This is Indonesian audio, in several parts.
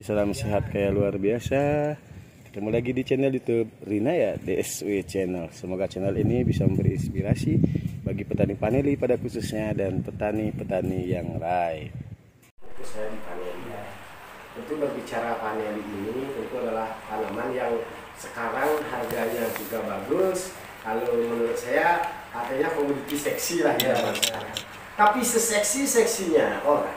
Salam sehat kayak luar biasa. Ketemu lagi di channel YouTube Rina ya, DSW Channel. Semoga channel ini bisa memberi inspirasi bagi petani paneli pada khususnya dan petani-petani yang lain. Saya di paneli. Tentu berbicara paneli ini tentu adalah tanaman yang sekarang harganya juga bagus. Kalau menurut saya artinya komoditi seksi lah ya sekarang. Tapi seseksi-seksinya orang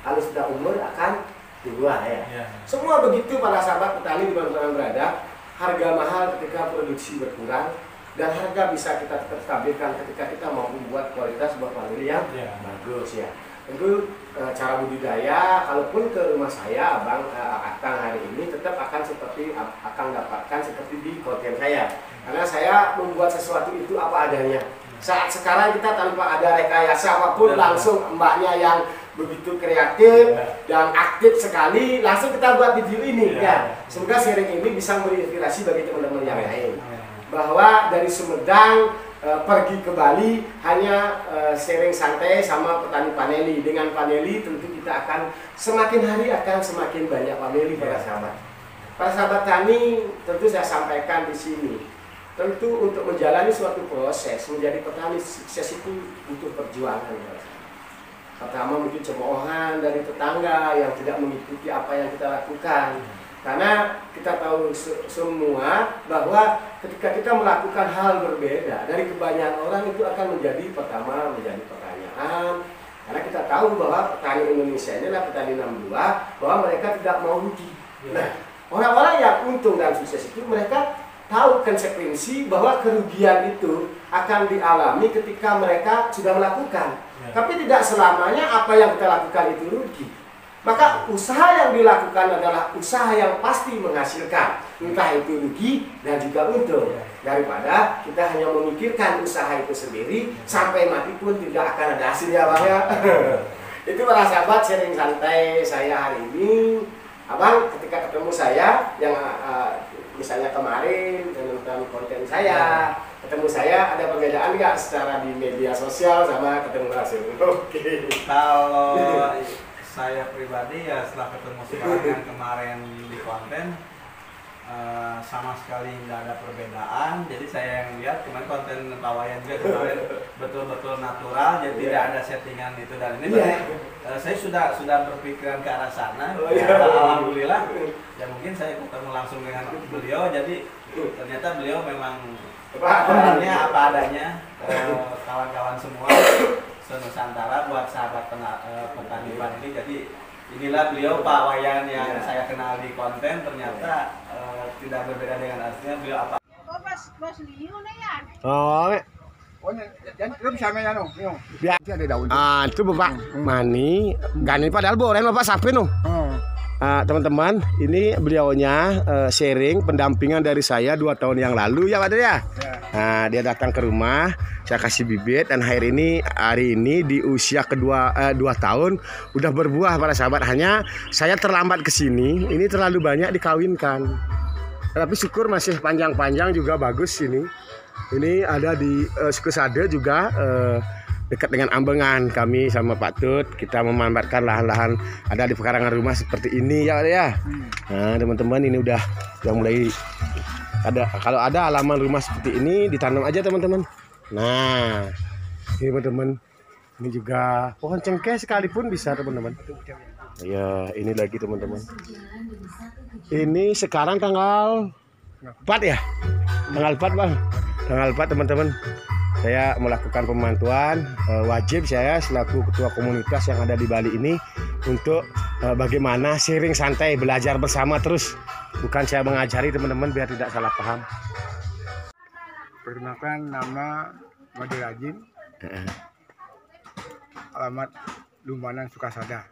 kalau sudah umur akan dibuah ya. Semua begitu para sahabat petani di mana berada. Harga mahal ketika produksi berkurang dan harga bisa kita tetap stabilkan ketika kita mau membuat kualitas buah paneli yang bagus ya. Tentu cara budidaya, kalaupun ke rumah saya abang Akang hari ini tetap akan seperti akan dapatkan seperti di konten saya. Karena saya membuat sesuatu itu apa adanya. Saat sekarang kita tanpa ada rekayasa apapun, langsung mbaknya yang begitu kreatif dan aktif sekali, langsung kita buat video ini ya. Semoga sharing ini bisa menginspirasi bagi teman-teman yang lain. Bahwa dari Sumedang pergi ke Bali hanya sharing santai sama petani paneli. Dengan paneli tentu kita akan semakin hari akan semakin banyak paneli para sahabat. Para sahabat tani, tentu saya sampaikan di sini. Tentu untuk menjalani suatu proses menjadi petani sukses itu butuh perjuangan. Pertama mungkin cemoohan dari tetangga yang tidak mengikuti apa yang kita lakukan. Karena kita tahu semua bahwa ketika kita melakukan hal berbeda dari kebanyakan orang itu akan menjadi pertama menjadi pertanyaan. Karena kita tahu bahwa petani Indonesia ini adalah petani 62, bahwa mereka tidak mau rugi. Nah, orang-orang yang untung dan sukses itu mereka tahu konsekuensi bahwa kerugian itu akan dialami ketika mereka sudah melakukan. Tapi tidak selamanya apa yang kita lakukan itu rugi. Maka usaha yang dilakukan adalah usaha yang pasti menghasilkan, entah itu rugi dan juga untung. Daripada kita hanya memikirkan usaha itu sendiri sampai mati pun tidak akan ada hasilnya, Bang ya. Itu para sahabat sharing santai saya hari ini. Abang ketika ketemu saya yang misalnya kemarin tentang konten saya, ketemu saya ada perbedaan nggak secara di media sosial sama ketemu langsung? Oke. Kalau saya pribadi ya setelah ketemu sekarang yang kemarin di konten sama sekali nggak ada perbedaan. Jadi saya yang lihat kemarin konten Pak Wayan juga kemarin betul-betul natural, jadi tidak ada settingan itu dan ini. Saya sudah berpikiran ke arah sana. Alhamdulillah. Ya mungkin saya ketemu langsung dengan beliau, jadi ternyata beliau memang orangnya apa adanya. Kawan-kawan semua se-Nusantara buat sahabat petani paneli. Jadi inilah beliau Pak Wayan yang saya kenal di konten, ternyata tidak berbeda dengan aslinya. Beliau apa? Itu Bapak Mani, gani padahal boren Bapak sapi no. Teman-teman, ini beliaunya sharing pendampingan dari saya 2 tahun yang lalu ya Pak ya. Nah, dia datang ke rumah, saya kasih bibit dan hari ini di usia kedua 2 tahun udah berbuah para sahabat. Hanya saya terlambat ke sini, ini terlalu banyak dikawinkan. Tapi syukur masih panjang-panjang juga bagus ini. Ini ada di Sukusade juga dekat dengan Ambengan. Kami sama Pak Tut kita memanfaatkan lahan-lahan ada di pekarangan rumah seperti ini ya Pak ya. Nah teman-teman ini udah mulai ada, kalau ada halaman rumah seperti ini ditanam aja teman-teman. Nah ini teman-teman, ini juga pohon cengkeh sekalipun bisa teman-teman. Ya ini lagi teman-teman. Ini sekarang tanggal 4 ya, tanggal 4 Bang, tanggal 4 teman-teman. Saya melakukan pemantauan, wajib saya selaku ketua komunitas yang ada di Bali ini untuk bagaimana sharing santai, belajar bersama terus. Bukan saya mengajari teman-teman biar tidak salah paham. Perkenalkan, nama Madi Rajin, alamat Lumbanan Sukasada.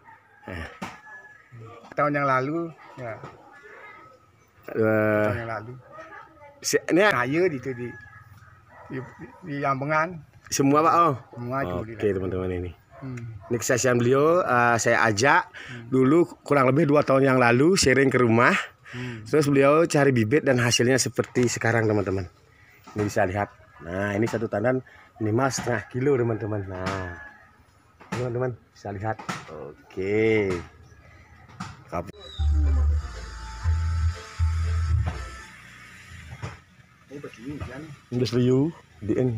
Tahun yang lalu, ya. Tahun yang lalu. Ini Ayo gitu di Ambengan. semua Pak. Semua Oke teman-teman ini. Ini kesaksian beliau, saya ajak dulu kurang lebih 2 tahun yang lalu sharing ke rumah. Terus beliau cari bibit dan hasilnya seperti sekarang teman-teman. Ini bisa lihat. Nah ini satu tandan minimal setengah kilo teman-teman. Nah teman-teman bisa lihat. Oke. Oh, betul kan. Udah serius di ini.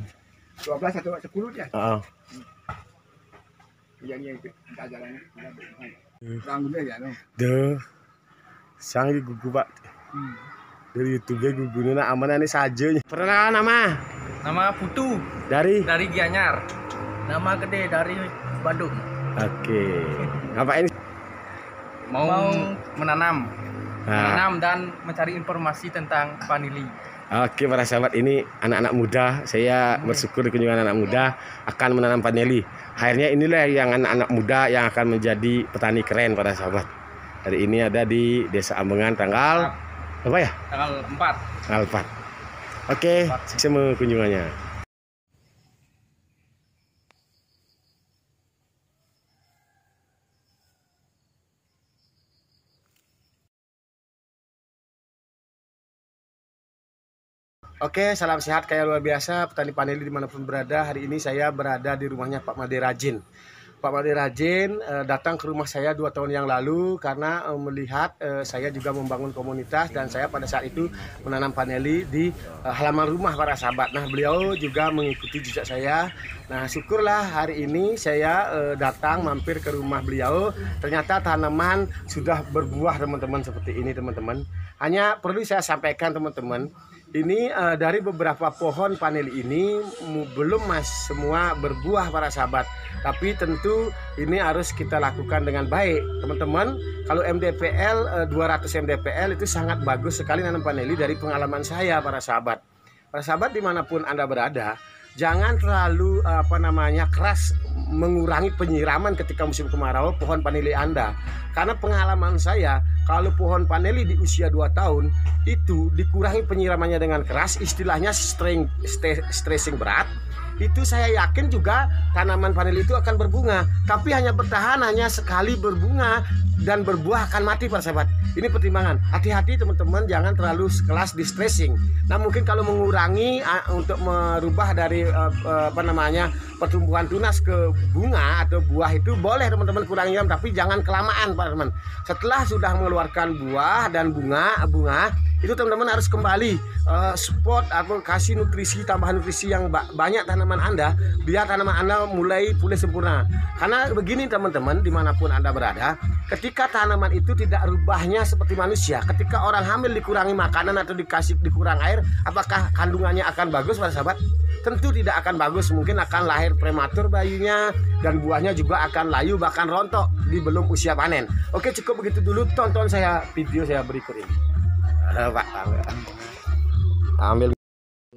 12 atau 10 dia. Heeh. Yang kita jalan. Orang gede ya, no. Deh. Sang gugu Pak. Dari YouTube gugune nak aman ini saja. Perkenalan nama. Nama Putu Dari. dari Gianyar. Nama Gede dari Bandung. Oke. Ngapain? Mau menanam, Nah, dan mencari informasi tentang vanili. oke para sahabat, ini anak-anak muda. Saya bersyukur di kunjungan anak muda akan menanam vanili. Akhirnya inilah yang anak-anak muda yang akan menjadi petani keren para sahabat. Hari ini ada di Desa Ambengan tanggal apa ya? Tanggal 4. Tanggal 4. Oke, sukses kunjungannya. Oke, salam sehat kayak luar biasa petani vanili dimanapun berada. Hari ini saya berada di rumahnya Pak Made Rajin. Pak Made Rajin datang ke rumah saya 2 tahun yang lalu karena melihat saya juga membangun komunitas dan saya pada saat itu menanam vanili di halaman rumah para sahabat. Nah, beliau juga mengikuti jejak saya. Nah, syukurlah hari ini saya datang mampir ke rumah beliau. Ternyata tanaman sudah berbuah teman-teman seperti ini teman-teman. Hanya perlu saya sampaikan teman-teman. Ini dari beberapa pohon vanili ini belum semua berbuah para sahabat. Tapi tentu ini harus kita lakukan dengan baik. Teman-teman, kalau MDPL 200 MDPL itu sangat bagus sekali nanam vanili dari pengalaman saya para sahabat. Para sahabat dimanapun Anda berada, jangan terlalu keras mengurangi penyiraman ketika musim kemarau pohon vanili Anda. Karena pengalaman saya, kalau pohon vanili di usia 2 tahun itu dikurangi penyiramannya dengan keras, istilahnya stressing berat, itu saya yakin juga tanaman vanili itu akan berbunga, tapi hanya bertahan hanya sekali berbunga dan berbuah akan mati para sahabat. Ini pertimbangan. Hati-hati teman-teman, jangan terlalu kelas di stressing. Nah, mungkin kalau mengurangi untuk merubah dari pertumbuhan tunas ke bunga atau buah itu boleh teman-teman kurangi, tapi jangan kelamaan Pak teman. Setelah sudah mengeluarkan buah dan bunga itu teman-teman harus kembali support atau kasih nutrisi, tambahan nutrisi yang banyak tanaman Anda biar tanaman Anda mulai pulih sempurna. Karena begini teman-teman, dimanapun Anda berada, ketika tanaman itu tidak rubahnya seperti manusia, ketika orang hamil dikurangi makanan atau dikurang air, apakah kandungannya akan bagus para sahabat? Tentu tidak akan bagus, mungkin akan lahir prematur bayinya dan buahnya juga akan layu bahkan rontok di belum usia panen. Oke, cukup begitu dulu, tonton video saya berikut ini. Pak, ambil.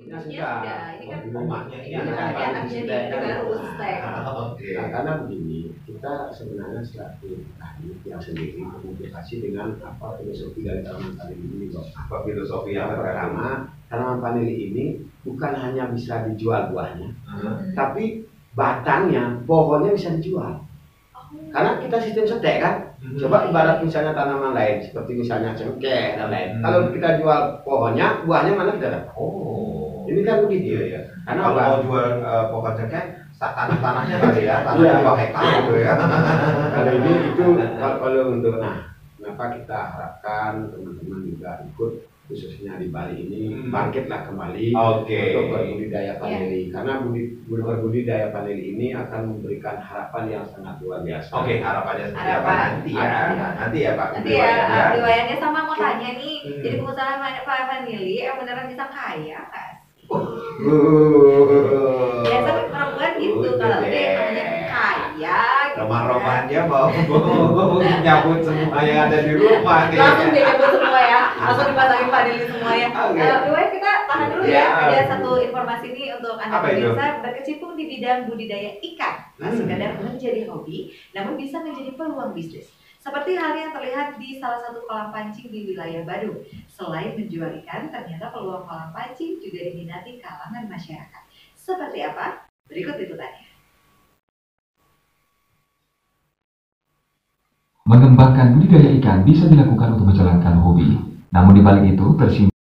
Ya sudah, ini kan rumahnya ini anak jadi baru stek. Nah, karena begini, kita sebenarnya selaku ahli yang sendiri berkomunikasi dengan apa filosofi dari tanaman vanili ini, Bos. Apa filosofi yang pertama? Tanaman vanili ini bukan hanya bisa dijual buahnya, tapi batangnya, pohonnya bisa dijual. Karena kita sistem setek kan. Coba ibarat misalnya tanaman lain seperti misalnya cengkeh dan lain. Kalau kita jual pohonnya, buahnya mana kita dapat? Oh, ini kan begitu ya. Karena kalau mau jual pohon cengkeh, tanahnya kali ya, tanah 2 hektar gitu ya. Kalau ini itu kalau untuk kenapa kita harapkan teman-teman juga ikut khususnya di Bali ini bangkitlah kembali untuk berbudidaya vanili, karena berbudidaya vanili ini akan memberikan harapan yang sangat luar biasa. Oke, harapannya seperti apa nanti ya? Nanti ya Pak. Nanti ya, riwayatnya sama mau tanya nih, jadi pengusaha vanili yang beneran bisa kaya kan? Biasa perempuan gitu, kalau dia namanya kaya Romah-romahnya mau nyabut semua yang ada di rumah langsung dia nyabut semua ya, langsung dipasangin vanili semua ya. Riwayat kita tahan dulu ya, ada satu informasi nih untuk Anda pemirsa berkecimpung di bidang budidaya ikan. Sekadar menjadi hobi, namun bisa menjadi peluang bisnis. Seperti hal yang terlihat di salah satu kolam pancing di wilayah Badung. Selain menjual ikan, ternyata peluang kolam pancing juga diminati kalangan masyarakat. Seperti apa? Berikut liputannya. Mengembangkan budidaya ikan bisa dilakukan untuk menjalankan hobi. Namun di balik itu tersimpan.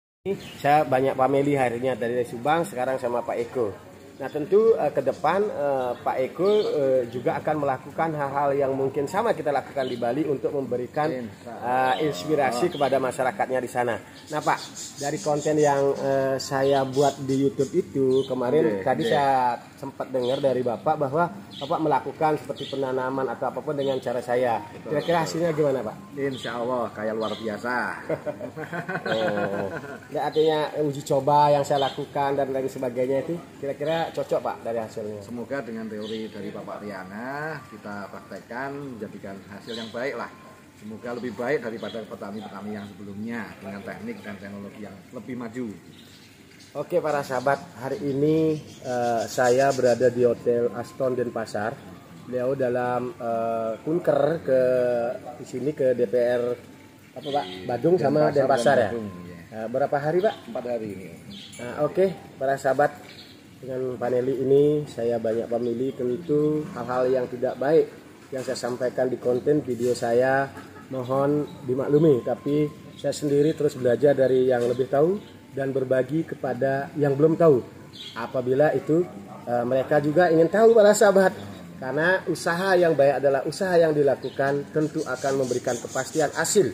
Saya banyak family harinya dari Subang, sekarang sama Pak Eko. Nah tentu ke depan Pak Eko juga akan melakukan hal-hal yang mungkin sama kita lakukan di Bali untuk memberikan inspirasi kepada masyarakatnya di sana. Nah Pak, dari konten yang saya buat di YouTube itu kemarin tadi saya sempat dengar dari Bapak bahwa Bapak melakukan seperti penanaman atau apapun dengan cara saya. Kira-kira hasilnya gimana Pak? Insya Allah kayak luar biasa. Ya, artinya uji coba yang saya lakukan dan lain sebagainya itu kira-kira cocok Pak dari hasilnya. Semoga dengan teori dari Bapak Riana kita praktekkan menjadikan hasil yang baik lah. Semoga lebih baik daripada petani-petani yang sebelumnya dengan teknik dan teknologi yang lebih maju. Oke para sahabat, hari ini saya berada di Hotel Aston Denpasar. Beliau dalam kunker di sini ke DPR apa Pak? Badung sama Denpasar ya. Berapa hari Pak? 4 hari ini. Nah, oke para sahabat, dengan paneli ini saya banyak pemilih tentu hal-hal yang tidak baik yang saya sampaikan di konten video saya mohon dimaklumi, tapi saya sendiri terus belajar dari yang lebih tahu dan berbagi kepada yang belum tahu. Apabila itu mereka juga ingin tahu para sahabat, karena usaha yang baik adalah usaha yang dilakukan tentu akan memberikan kepastian hasil.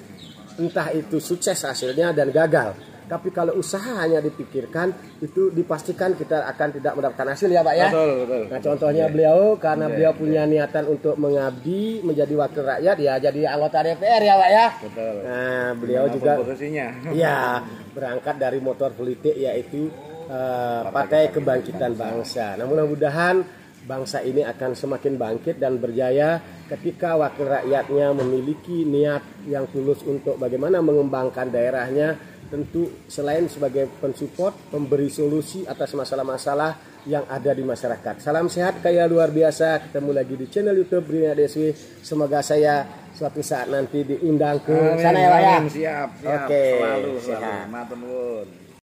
Entah itu sukses hasilnya dan gagal. Tapi kalau usaha hanya dipikirkan, itu dipastikan kita akan tidak mendapatkan hasil ya Pak ya. Betul. Nah contohnya beliau, karena beliau punya niatan untuk mengabdi, menjadi wakil rakyat, ya jadi anggota DPR ya Pak ya. Betul. Nah beliau juga posisinya. ya berangkat dari motor politik yaitu Partai Kebangkitan Bangsa. Nah mudah-mudahan bangsa ini akan semakin bangkit dan berjaya ketika wakil rakyatnya memiliki niat yang tulus untuk bagaimana mengembangkan daerahnya, tentu selain sebagai pensupport, memberi solusi atas masalah-masalah yang ada di masyarakat. Salam sehat kaya luar biasa. Ketemu lagi di channel YouTube Rina DSW. Semoga saya suatu saat nanti diundang ke sana ya Pak ya. Siap. Oke, Selalu. sehat. Matur nuwun.